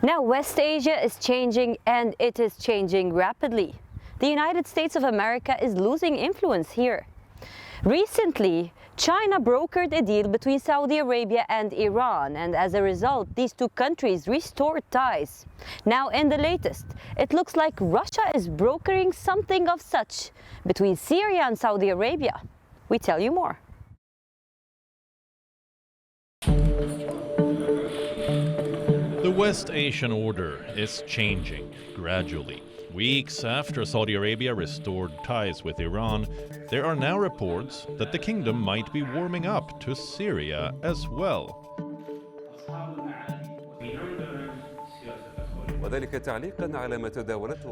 Now West Asia is changing, and it is changing rapidly. The United States of America is losing influence here. Recently, China brokered a deal between Saudi Arabia and Iran, and as a result, these two countries restored ties. Now, in the latest, it looks like Russia is brokering something of such between Syria and Saudi Arabia. We tell you more. The West Asian order is changing gradually. Weeks after Saudi Arabia restored ties with Iran, there are now reports that the kingdom might be warming up to Syria as well.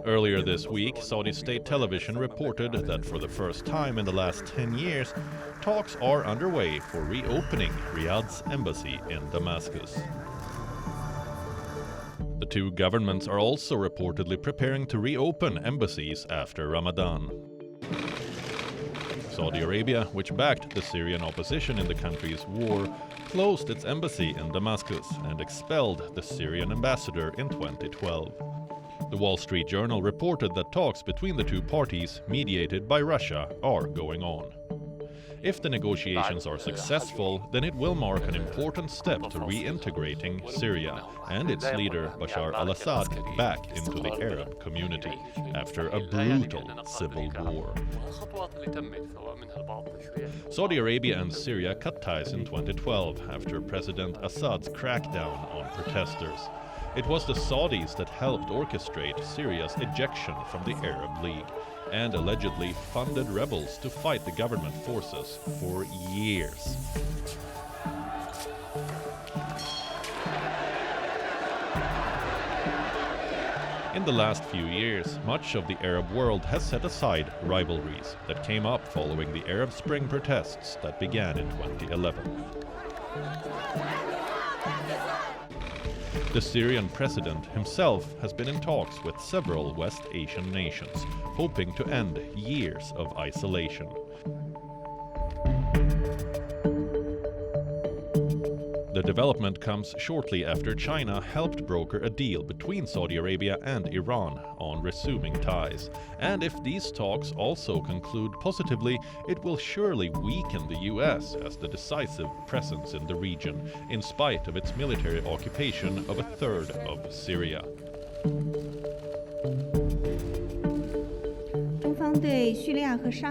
Earlier this week, Saudi state television reported that for the first time in the last 10 years, talks are underway for reopening Riyadh's embassy in Damascus. The two governments are also reportedly preparing to reopen embassies after Ramadan. Saudi Arabia, which backed the Syrian opposition in the country's war, closed its embassy in Damascus and expelled the Syrian ambassador in 2012. The Wall Street Journal reported that talks between the two parties, mediated by Russia, are going on. If the negotiations are successful, then it will mark an important step to reintegrating Syria and its leader Bashar al-Assad back into the Arab community after a brutal civil war. Saudi Arabia and Syria cut ties in 2012 after President Assad's crackdown on protesters. It was the Saudis that helped orchestrate Syria's ejection from the Arab League and allegedly funded rebels to fight the government forces for years. In the last few years, much of the Arab world has set aside rivalries that came up following the Arab Spring protests that began in 2011. The Syrian president himself has been in talks with several West Asian nations, hoping to end years of isolation. The development comes shortly after China helped broker a deal between Saudi Arabia and Iran on resuming ties. And if these talks also conclude positively, it will surely weaken the US as the decisive presence in the region, in spite of its military occupation of a third of Syria.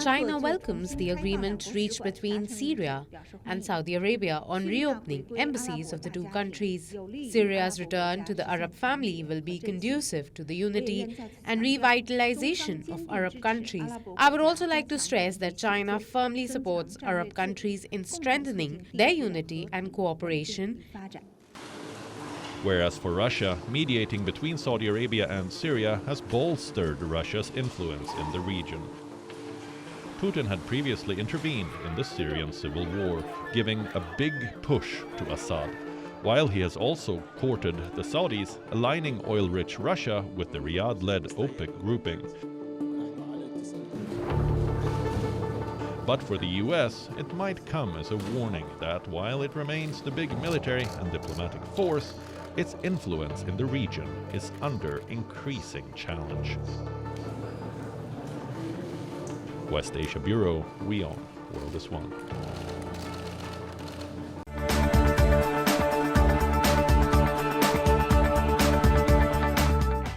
China welcomes the agreement reached between Syria and Saudi Arabia on reopening embassies of the two countries. Syria's return to the Arab family will be conducive to the unity and revitalization of Arab countries. I would also like to stress that China firmly supports Arab countries in strengthening their unity and cooperation. Whereas for Russia, mediating between Saudi Arabia and Syria has bolstered Russia's influence in the region. Putin had previously intervened in the Syrian civil war, giving a big push to Assad, while he has also courted the Saudis, aligning oil-rich Russia with the Riyadh-led OPEC grouping. But for the US, it might come as a warning that while it remains the big military and diplomatic force, its influence in the region is under increasing challenge. West Asia Bureau, WION, World is One.